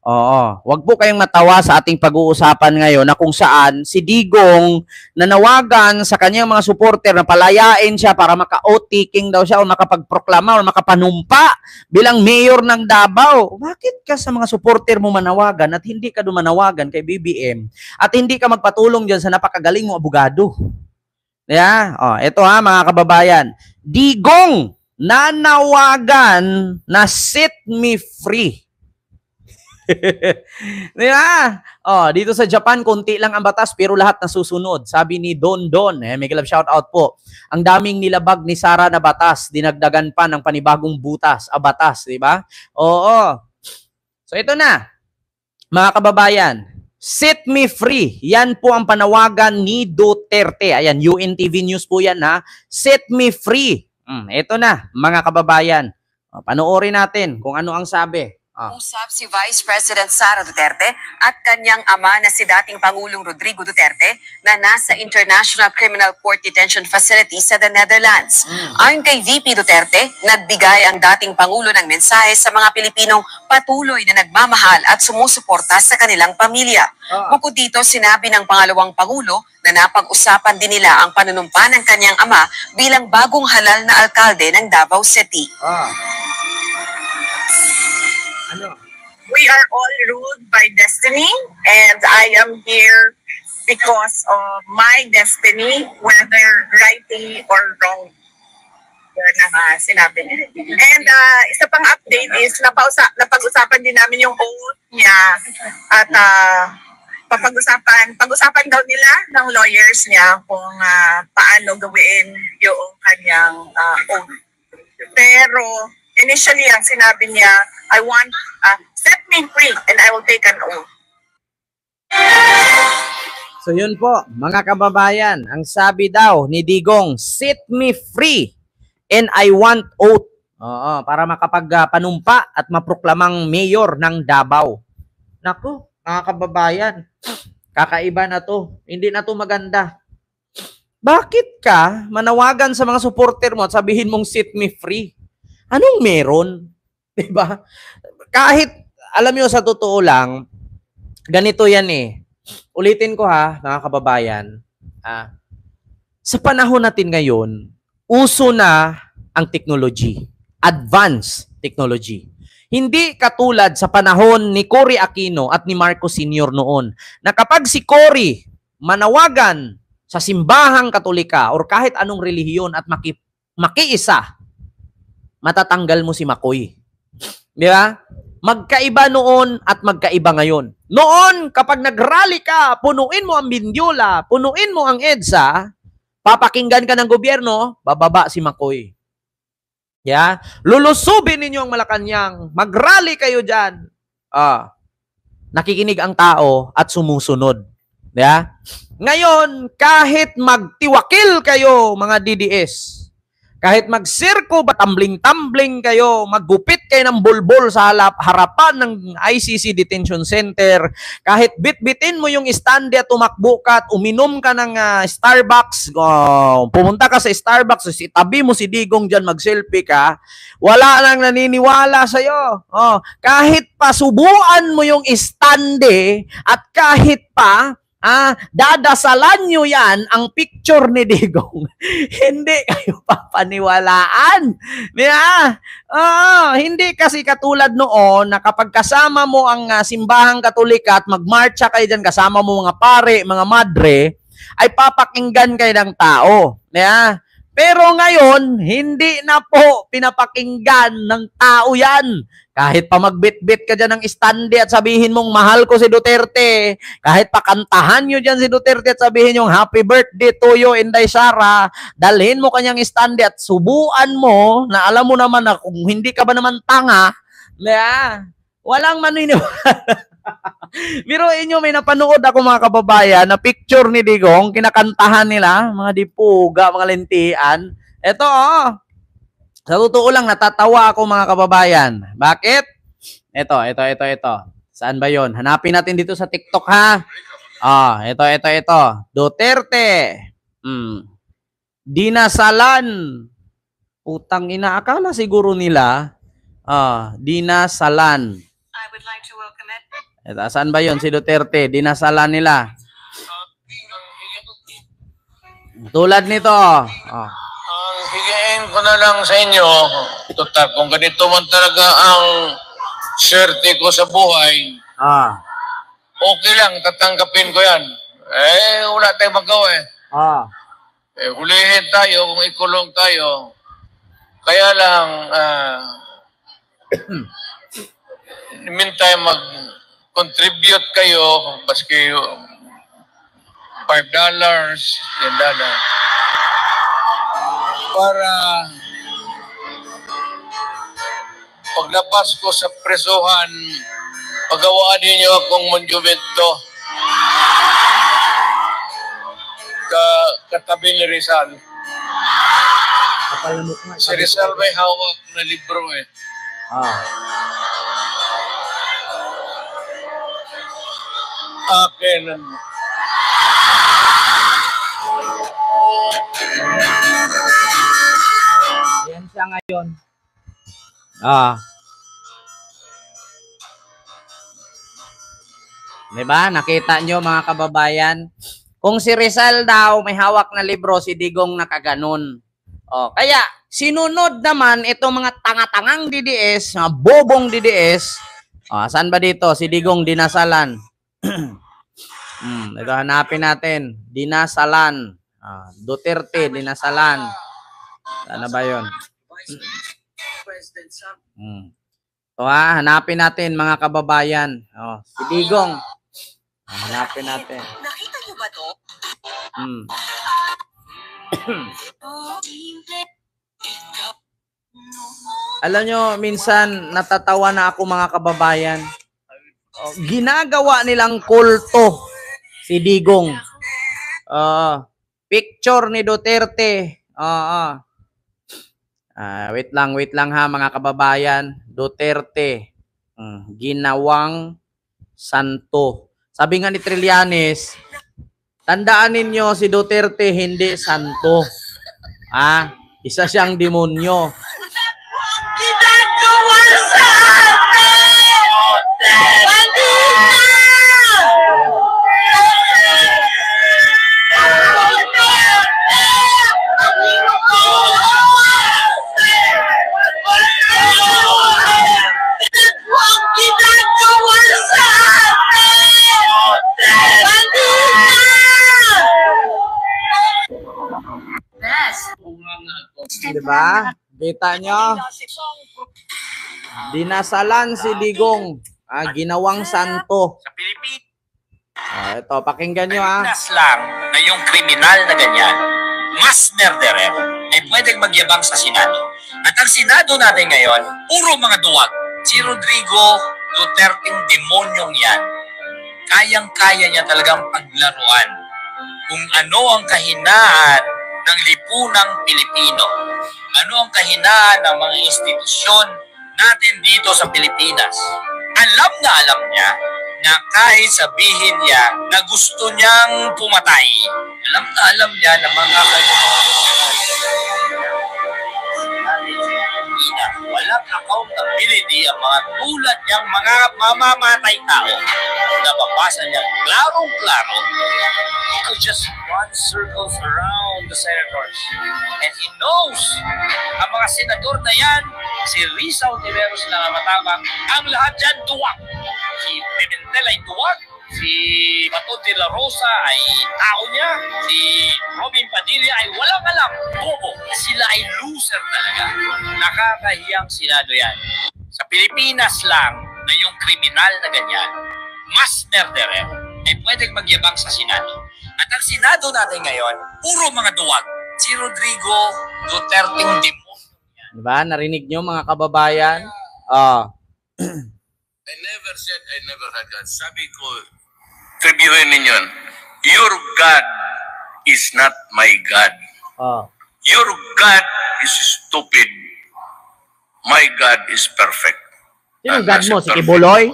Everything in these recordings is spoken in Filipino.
Oo, wag po kayong matawa sa ating pag-uusapan ngayon na kung saan si Digong nanawagan sa kanyang mga supporter na palayain siya para maka-oath-taking daw siya o makapagproklama o makapanumpa bilang mayor ng Davao. Bakit ka sa mga supporter mo manawagan at hindi ka dumanawagan kay BBM at hindi ka magpatulong dyan sa napakagaling mo abogado? Yeah? Oh, ito ha mga kababayan. Digong nanawagan na set me free. Di ba? Oh, dito sa Japan, konti lang ang batas pero lahat nasusunod. Sabi ni Don Don, may love shout out po. Ang daming nilabag ni Sara na batas, dinagdagan pa ng panibagong butas, batas, di ba? Oo. So ito na, mga kababayan, set me free. Yan po ang panawagan ni Duterte. Ayan, UNTV News po yan ha. Set me free. Ito na, mga kababayan. Panoorin natin kung ano ang sabi. Usap si Vice President Sara Duterte at kanyang ama na si dating Pangulong Rodrigo Duterte na nasa International Criminal Court Detention Facility sa the Netherlands. Ayon kay VP Duterte, nagbigay ang dating Pangulo ng mensahe sa mga Pilipinong patuloy na nagmamahal at sumusuporta sa kanilang pamilya. Bukod dito, sinabi ng pangalawang Pangulo na napag-usapan din nila ang panunumpa ng kanyang ama bilang bagong halal na alkalde ng Davao City. We are all ruled by destiny, and I am here because of my destiny, whether righty or wrong. Yan ang sinabi niya. And isa pang update is napag-usapan din namin yung oath niya at pag-usapan daw nila ng lawyers niya kung paano gawin yung kanyang oath. Pero initially, ang sinabi niya, I want, set me free and I will take an oath. So yun po, mga kababayan, ang sabi daw ni Digong, set me free and I want oath. Oo, para makapagpanumpa at maproklamang mayor ng Davao. Naku, mga kababayan, kakaiba na to. Hindi na to maganda. Bakit ka manawagan sa mga supporter mo at sabihin mong set me free? Anong meron? Diba? Kahit, alam nyo sa totoo lang, ganito yan eh. Ulitin ko ha, mga kababayan. Sa panahon natin ngayon, uso na ang technology. Advanced technology. Hindi katulad sa panahon ni Cory Aquino at ni Marcos Sr. noon, na kapag si Cory manawagan sa simbahang Katolika or kahit anong relihiyon at makiisa, matatanggal mo si Makoy. Di ba? Magkaiba noon at magkaiba ngayon. Noon, kapag nag-rally ka, punuin mo ang Mindiola, punuin mo ang EDSA, papakinggan ka ng gobyerno, bababa si Makoy. Yeah? Lulusubin ninyo ang Malacanang, mag-rally kayo dyan. Nakikinig ang tao at sumusunod. Yeah? Ngayon, kahit magtiwakil kayo, mga DDS, kahit magsirko ba, tumbling-tumbling kayo, maggupit kayo ng bulbol sa harapan ng ICC Detention Center, kahit bitbitin mo yung stand at tumakbo ka at uminom ka ng Starbucks, pumunta ka sa Starbucks, itabi mo si Digong dyan, mag-selfie ka, wala nang naniniwala sa'yo. Kahit pa subuan mo yung stand at kahit pa dadasalan nyo yan ang picture ni Digong. Hindi kayo papaniwalaan. Hindi kasi katulad noon na kapag kasama mo ang simbahang Katolika at magmarcha kayo dyan, kasama mo mga pare, mga madre, ay papakinggan kayo ng tao. Pero ngayon, hindi na po pinapakinggan ng tao yan. Kahit pa magbitbit ka dyan ng stande at sabihin mong mahal ko si Duterte, kahit pa kantahan nyo dyan si Duterte at sabihin yung happy birthday to you, Inday Sara, dalhin mo kanyang stande at subuan mo na alam mo naman na kung hindi ka ba naman tanga, walang maniniwala. Biruin nyo, may napanood ako mga kababayan na picture ni Digong, kinakantahan nila, mga dipuga, mga lentian. Ito sa totoo lang, natatawa ako mga kababayan. Bakit? Ito. Saan ba yon? Hanapin natin dito sa TikTok ha. Ito. Duterte. Dinasalan. Utang ina. Akala siguro nila. Dinasalan. I would like to welcome Eto, saan ba yun si Duterte? Dinasalan nila. Tulad nito. Oh. Ang higain ko na lang sa inyo, tutak, kung ganito man talaga ang swerte ko sa buhay, Ah. okay lang, tatanggapin ko yan. Wala tayong magawa eh. Ah. Hulihin tayo kung ikulong tayo. Kaya lang, in the meantime, mag-contribute kayo, baski $5, $10, para paglabas ko sa presuhan, pagawaan ninyo akong monumento katabi ni Rizal. Si Rizal may hawak na libro eh. Ah. Akin. Ayan siya ngayon. Ah. Diba? Nakita nyo mga kababayan? Kung si Rizal daw may hawak na libro, si Digong nakaganon. Oh, kaya sinunod naman itong mga tanga-tangang DDS, mga bobong DDS. Saan ba dito? Si Digong dinasalan. Ito hanapin natin. Dinasalan. Duterte dinasalan. Ano ba 'yon? Hanapin natin mga kababayan. Si Digong. Hanapin natin. Nakita niyo ba to? Alam nyo, minsan natatawa na ako mga kababayan. Ginagawa nilang kulto si Digong. Picture ni Duterte. Wait lang ha mga kababayan. Duterte. Ginawang santo. Sabi nga ni Trillanes, tandaan ninyo si Duterte hindi santo. Isa siyang demonyo. Ginagawa sa atin! Diba? Kita nyo? Dinasalan si Digong. Ginawang santo. Sa Pilipinas Ito, pakinggan nyo lang na yung kriminal na ganyan, mass murderer, ay pwedeng magyabang sa Senado. At ang Senado natin ngayon, puro mga duwag. Si Rodrigo Duterteng demonyong yan, kayang-kaya niya talagang paglaruan kung ano ang kahinaan ng lipunang Pilipino. Ano ang kahinaan ng mga institusyon natin dito sa Pilipinas. Alam niya na kahit sabihin niya na gusto niyang pumatay, alam niya na mga walang accountability ang mga tulad niyang mga mamamatay tao. Nababasa niya klarong-klaro. He could just run circles around the senators. And he knows ang mga senador na yan, si Risa Ontiveros na matama, ang lahat dyan duwag. Si Pimentel ay duwag. Si Bato de la Rosa ay tao niya. Si Robin Padilla ay walang alam. Bobo. Sila ay loser talaga. Nakakahiyang Senado yan. Sa Pilipinas lang na yung kriminal na ganyan, mass murderer, ay pwedeng magyabang sa Senado. At ang Senado natin ngayon, puro mga duwag. Si Rodrigo Duterteng demonyo. Diba? Narinig nyo mga kababayan? I never said I never had God. Sabi ko, tribuhin ninyo, your God is not my God. Your God is stupid. My God is perfect. Sino God mo? Si Kibuloy?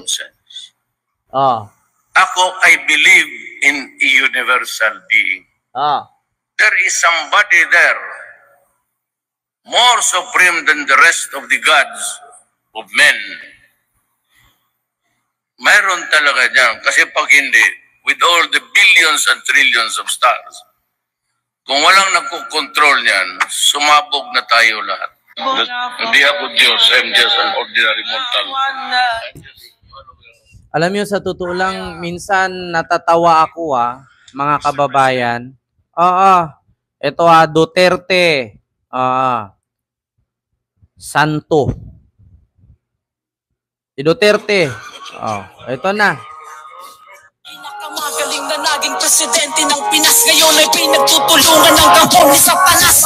Ako, I believe in a universal being. There is somebody there more supreme than the rest of the gods of men. mayroon talaga dyan. Kasi pag hindi, with all the billions and trillions of stars, kung walang nagkukontrol niyan, sumabog na tayo lahat. Hindi ako Diyos, I'm just an ordinary mortal. Alam niyo, sa totoo lang, minsan natatawa ako mga kababayan. Ito Duterte, Santo. Si Duterte, ito na. Pinakamagaling na naging presidente ng Pinas, ngayon ay pinagtutulungan ng gabon sa panas.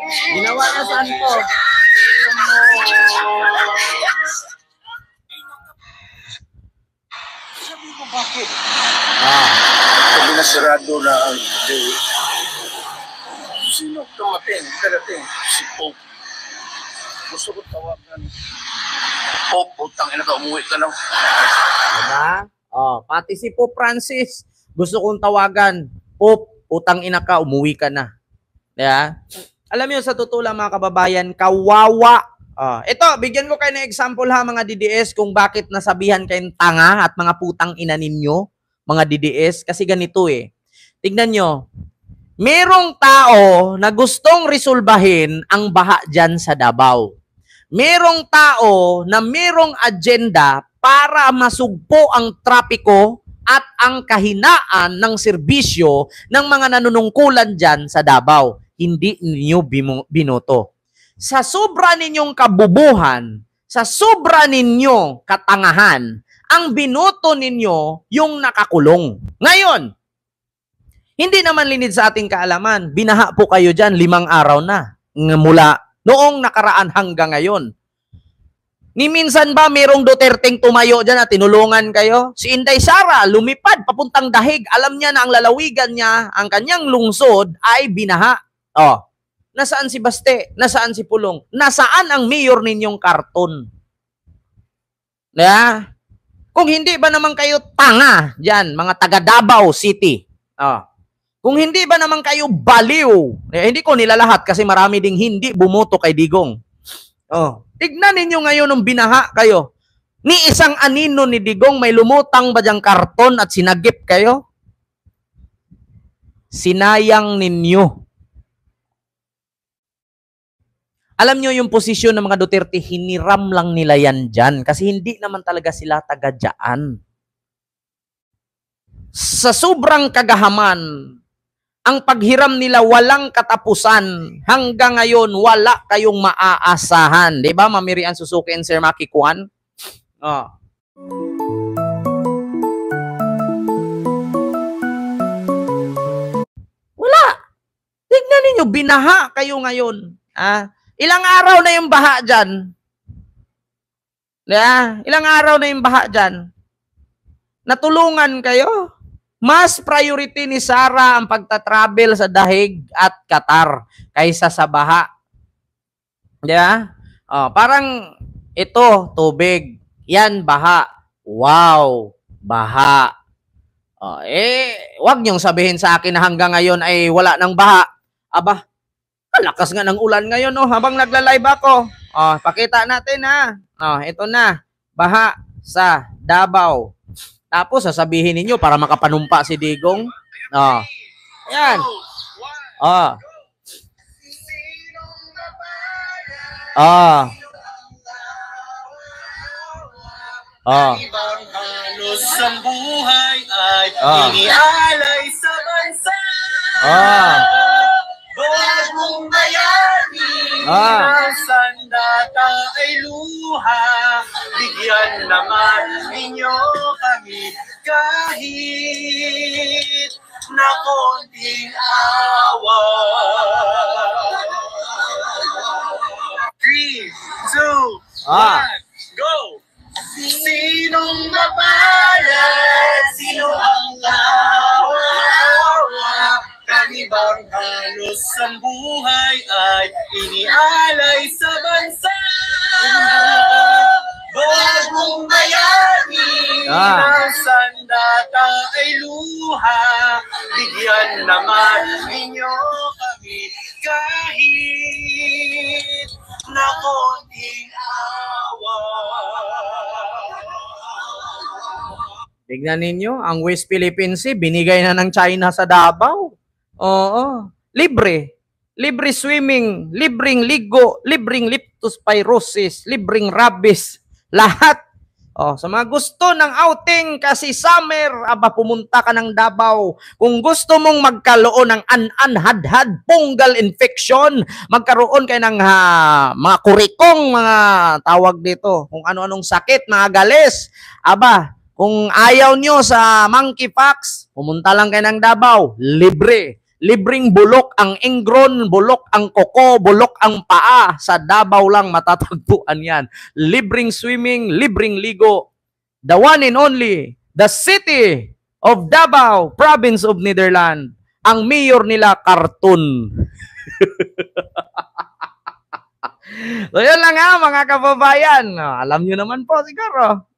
Ginawa na Santo. Sabi mo bakit? Sabi na sarado na ang day. Sino karating? Si Pope. Gusto ko tawagan. Pope, utang ina ka, umuwi ka na. Diba? Pati si Pope Francis, gusto kong tawagan. Pope, utang ina ka, umuwi ka na. Diba? Alam niyo, sa totoo lang mga kababayan, kawawa. Ito, bigyan ko kayo ng example mga DDS, kung bakit nasabihan kayong tanga at mga putang ina ninyo, mga DDS. Kasi ganito Tignan nyo, merong tao na gustong resolbahin ang baha dyan sa Davao. Merong tao na merong agenda para masugpo ang trapiko at ang kahinaan ng serbisyo ng mga nanunungkulan dyan sa Davao. Hindi ninyo binoto. Sa sobra ninyong kabubuhan, sa sobra ninyong katangahan, ang binoto ninyo yung nakakulong. Ngayon, hindi naman linid sa ating kaalaman, binaha po kayo dyan 5 araw na, mula noong nakaraan hanggang ngayon. Ni minsan ba merong Duterteng tumayo dyan at tinulungan kayo? Si Inday Sara, lumipad papuntang Dahig. Alam niya na ang lalawigan niya, ang kanyang lungsod ay binaha. Nasaan si Baste? Nasaan si Pulong? Nasaan ang mayor ninyong karton? Kung hindi ba naman kayo tanga dyan, mga taga Davao City? Kung hindi ba naman kayo baliw? Hindi ko nilalahat kasi marami ding hindi bumoto kay Digong. Tignan ninyo ngayon nung binaha kayo. Ni isang anino ni Digong may lumutang ba diyang karton at sinagip kayo? Sinayang ninyo. Alam nyo yung posisyon ng mga Duterte, hiniram lang nila yan dyan kasi hindi naman talaga sila taga-dyan. Sa sobrang kagahaman, ang paghiram nila walang katapusan. Hanggang ngayon, wala kayong maaasahan. Diba, Mamirian Suzuki and Sir Maki Kwan? Wala. Tignan ninyo, binaha kayo ngayon. Ilang araw na yung baha dyan? Ilang araw na yung baha dyan? Natulungan kayo? Mas priority ni Sara ang pagta-travel sa Dahig at Qatar kaysa sa baha. Parang ito, tubig. Yan, baha. Wow, baha. Wag niyong sabihin sa akin na hanggang ngayon ay wala ng baha. Aba, lakas nga ng ulan ngayon, habang nagla-live ako. Pakita natin, ito na. Baha sa Davao. Tapos, sasabihin ninyo para makapanumpa si Digong. Yan. Ibang halos ang buhay ay inialay sa bansa. Bagong bayani ng sandata ay luha. Bigyan naman ninyo kami kahit na konting awa. 3, 2, 1, go! Sinong mapalat? Sino ang kawawa? Kami bang halos ang buhay ay inialay sa bansa? Bagong bayani ng sandata ay luha. Bigyan naman ninyo kami kahit na konting awa. Tignan ninyo, ang West Philippine Sea, binigay na ng China sa Davao. Oo. Libre. Libre swimming, libreng ligo, libreng leptospirosis, libreng rabies. Lahat. Oh, sa mga gusto ng outing kasi summer, aba pumunta ka ng Davao. Kung gusto mong magkaroon ng anhadhad fungal infection, magkaroon kayo ng mga kurikong, mga tawag dito, kung ano-anong sakit, mga galis. Aba, kung ayaw nyo sa monkeypox, pumunta lang kayo ng Davao. Libre. Libreng bulok ang ingron, bulok ang koko, bulok ang paa. Sa Davao lang matatagpuan yan. Libreng swimming, libreng ligo. The one and only, the city of Davao, province of Netherlands. Ang mayor nila, cartoon. So yun lang mga kababayan. Alam nyo naman po siguro.